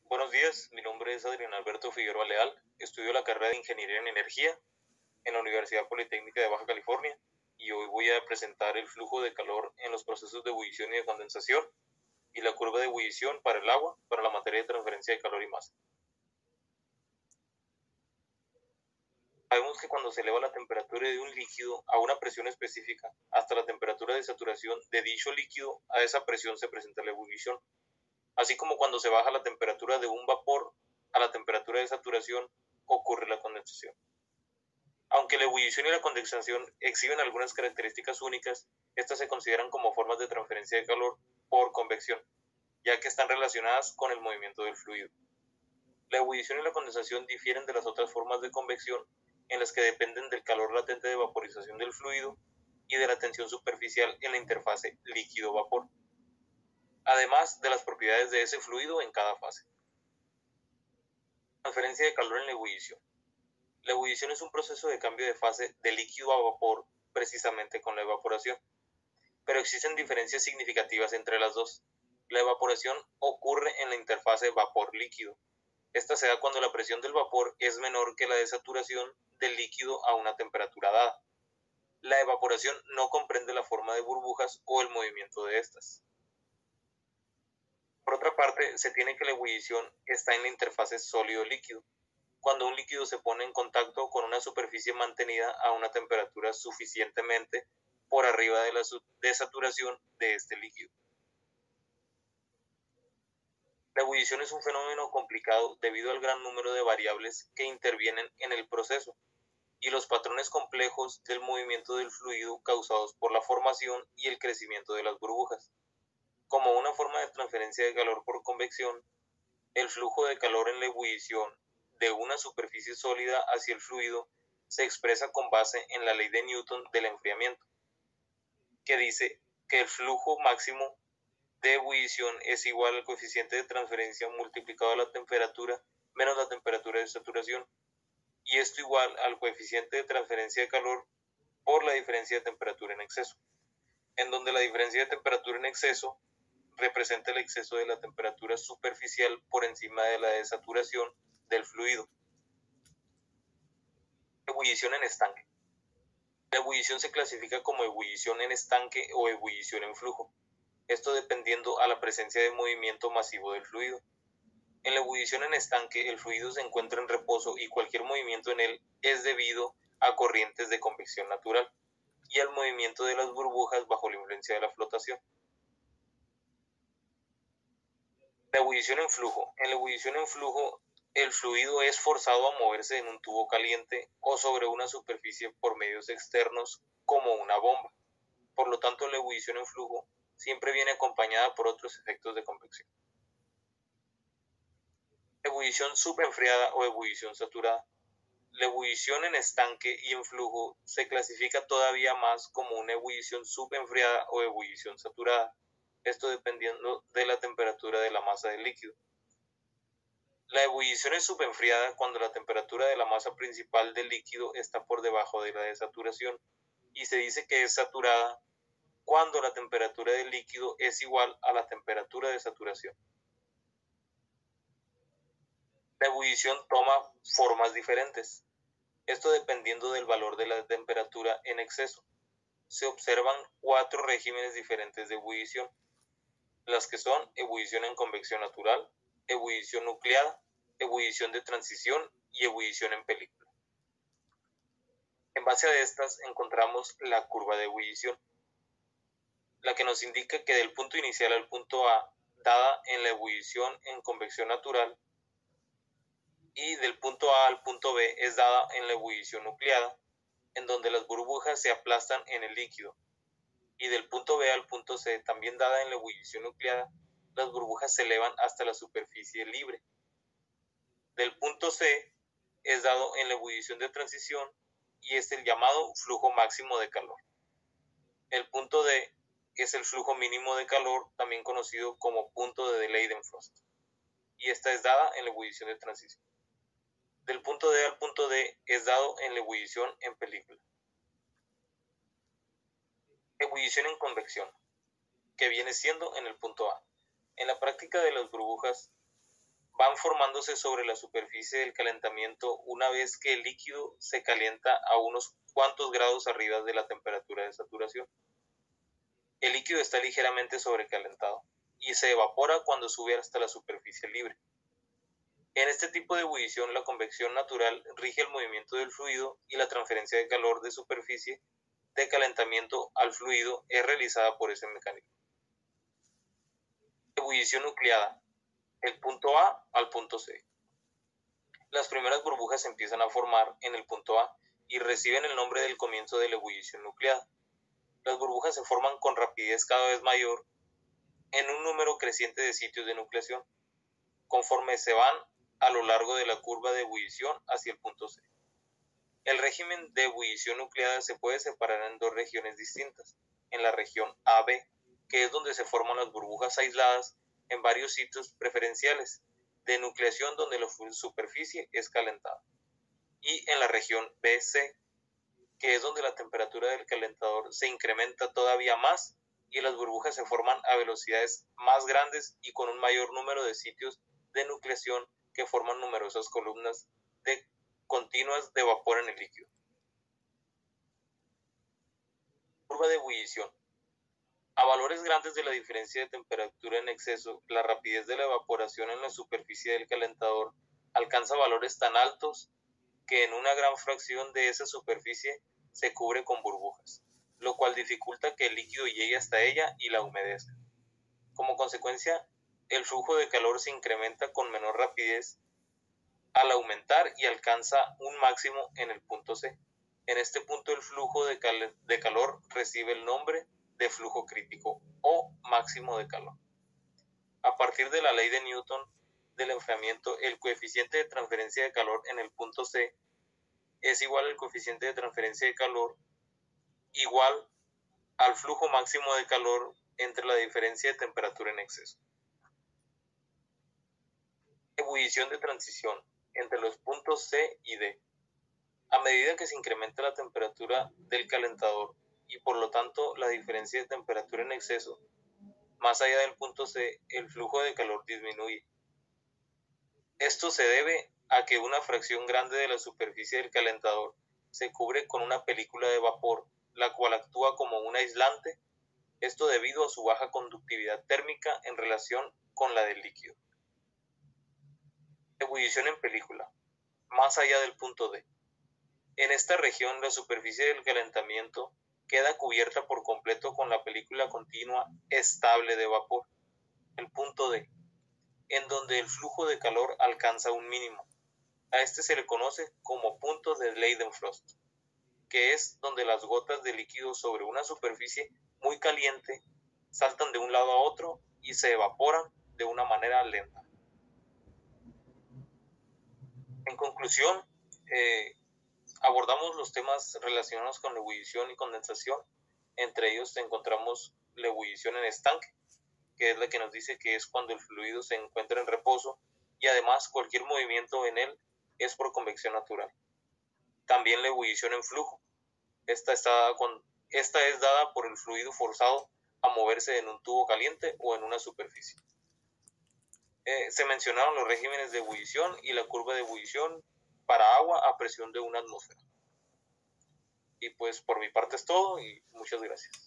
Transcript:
Buenos días, mi nombre es Adrián Alberto Figueroa Leal, estudio la carrera de Ingeniería en Energía en la Universidad Politécnica de Baja California y hoy voy a presentar el flujo de calor en los procesos de ebullición y de condensación y la curva de ebullición para el agua, para la materia de transferencia de calor y masa. Sabemos que cuando se eleva la temperatura de un líquido a una presión específica hasta la temperatura de saturación de dicho líquido, a esa presión se presenta la ebullición. Así como cuando se baja la temperatura de un vapor a la temperatura de saturación, ocurre la condensación. Aunque la ebullición y la condensación exhiben algunas características únicas, estas se consideran como formas de transferencia de calor por convección, ya que están relacionadas con el movimiento del fluido. La ebullición y la condensación difieren de las otras formas de convección, en las que dependen del calor latente de vaporización del fluido y de la tensión superficial en la interfase líquido-vapor, además de las propiedades de ese fluido en cada fase. Transferencia de calor en la ebullición. La ebullición es un proceso de cambio de fase de líquido a vapor precisamente con la evaporación, pero existen diferencias significativas entre las dos. La evaporación ocurre en la interfase vapor-líquido. Esta se da cuando la presión del vapor es menor que la de saturación del líquido a una temperatura dada. La evaporación no comprende la forma de burbujas o el movimiento de estas. Por otra parte, se tiene que la ebullición está en la interfase sólido-líquido, cuando un líquido se pone en contacto con una superficie mantenida a una temperatura suficientemente por arriba de la saturación de este líquido. La ebullición es un fenómeno complicado debido al gran número de variables que intervienen en el proceso y los patrones complejos del movimiento del fluido causados por la formación y el crecimiento de las burbujas. Como una forma de transferencia de calor por convección, el flujo de calor en la ebullición de una superficie sólida hacia el fluido se expresa con base en la ley de Newton del enfriamiento, que dice que el flujo máximo de ebullición es igual al coeficiente de transferencia multiplicado a la temperatura menos la temperatura de saturación, y esto igual al coeficiente de transferencia de calor por la diferencia de temperatura en exceso, en donde la diferencia de temperatura en exceso representa el exceso de la temperatura superficial por encima de la de saturación del fluido. Ebullición en estanque. La ebullición se clasifica como ebullición en estanque o ebullición en flujo, esto dependiendo a la presencia de movimiento masivo del fluido. En la ebullición en estanque, el fluido se encuentra en reposo y cualquier movimiento en él es debido a corrientes de convección natural y al movimiento de las burbujas bajo la influencia de la flotación. La ebullición en flujo. En la ebullición en flujo, el fluido es forzado a moverse en un tubo caliente o sobre una superficie por medios externos como una bomba. Por lo tanto, la ebullición en flujo siempre viene acompañada por otros efectos de convección. Ebullición subenfriada o ebullición saturada. La ebullición en estanque y en flujo se clasifica todavía más como una ebullición subenfriada o ebullición saturada, esto dependiendo de la temperatura de la masa del líquido. La ebullición es subenfriada cuando la temperatura de la masa principal del líquido está por debajo de la de saturación, y se dice que es saturada cuando la temperatura del líquido es igual a la temperatura de saturación. La ebullición toma formas diferentes, esto dependiendo del valor de la temperatura en exceso. Se observan 4 regímenes diferentes de ebullición, las que son ebullición en convección natural, ebullición nucleada, ebullición de transición y ebullición en película. En base a estas encontramos la curva de ebullición, la que nos indica que del punto inicial al punto A, dada en la ebullición en convección natural, y del punto A al punto B es dada en la ebullición nucleada, en donde las burbujas se aplastan en el líquido, y del punto B al punto C, también dada en la ebullición nucleada, las burbujas se elevan hasta la superficie libre. Del punto C es dado en la ebullición de transición y es el llamado flujo máximo de calor. El punto D es el flujo mínimo de calor, también conocido como punto de Leidenfrost, y esta es dada en la ebullición de transición. Del punto D al punto D es dado en la ebullición en película. Ebullición en convección, que viene siendo en el punto A. En la práctica de las burbujas van formándose sobre la superficie del calentamiento una vez que el líquido se calienta a unos cuantos grados arriba de la temperatura de saturación. El líquido está ligeramente sobrecalentado y se evapora cuando sube hasta la superficie libre. En este tipo de ebullición, la convección natural rige el movimiento del fluido y la transferencia de calor de superficie de calentamiento al fluido es realizada por ese mecanismo. Ebullición nucleada, el punto A al punto C. Las primeras burbujas se empiezan a formar en el punto A y reciben el nombre del comienzo de la ebullición nucleada. Las burbujas se forman con rapidez cada vez mayor en un número creciente de sitios de nucleación, conforme se van a lo largo de la curva de ebullición hacia el punto C. El régimen de ebullición nucleada se puede separar en dos regiones distintas. En la región AB, que es donde se forman las burbujas aisladas en varios sitios preferenciales de nucleación donde la superficie es calentada. Y en la región BC, que es donde la temperatura del calentador se incrementa todavía más y las burbujas se forman a velocidades más grandes y con un mayor número de sitios de nucleación que forman numerosas columnas continuas de vapor en el líquido. Curva de ebullición. A valores grandes de la diferencia de temperatura en exceso, la rapidez de la evaporación en la superficie del calentador alcanza valores tan altos que en una gran fracción de esa superficie se cubre con burbujas, lo cual dificulta que el líquido llegue hasta ella y la humedezca. Como consecuencia, el flujo de calor se incrementa con menor rapidez al aumentar y alcanza un máximo en el punto C. En este punto el flujo de calor recibe el nombre de flujo crítico o máximo de calor. A partir de la ley de Newton del enfriamiento, el coeficiente de transferencia de calor en el punto C es igual al coeficiente de transferencia de calor igual al flujo máximo de calor entre la diferencia de temperatura en exceso. Ebullición de transición entre los puntos C y D. A medida que se incrementa la temperatura del calentador y por lo tanto la diferencia de temperatura en exceso, más allá del punto C, el flujo de calor disminuye. Esto se debe a que una fracción grande de la superficie del calentador se cubre con una película de vapor, la cual actúa como un aislante, esto debido a su baja conductividad térmica en relación con la del líquido. Ebullición en película, más allá del punto D. En esta región, la superficie del calentamiento queda cubierta por completo con la película continua estable de vapor, el punto D, en donde el flujo de calor alcanza un mínimo. A este se le conoce como punto de Leidenfrost, que es donde las gotas de líquido sobre una superficie muy caliente saltan de un lado a otro y se evaporan de una manera lenta. En conclusión, abordamos los temas relacionados con la ebullición y condensación. Entre ellos encontramos la ebullición en estanque, que es la que nos dice que es cuando el fluido se encuentra en reposo y además cualquier movimiento en él es por convección natural. También la ebullición en flujo. Esta es dada por el fluido forzado a moverse en un tubo caliente o en una superficie. Se mencionaron los regímenes de ebullición y la curva de ebullición para agua a presión de una atmósfera. Y pues por mi parte es todo y muchas gracias.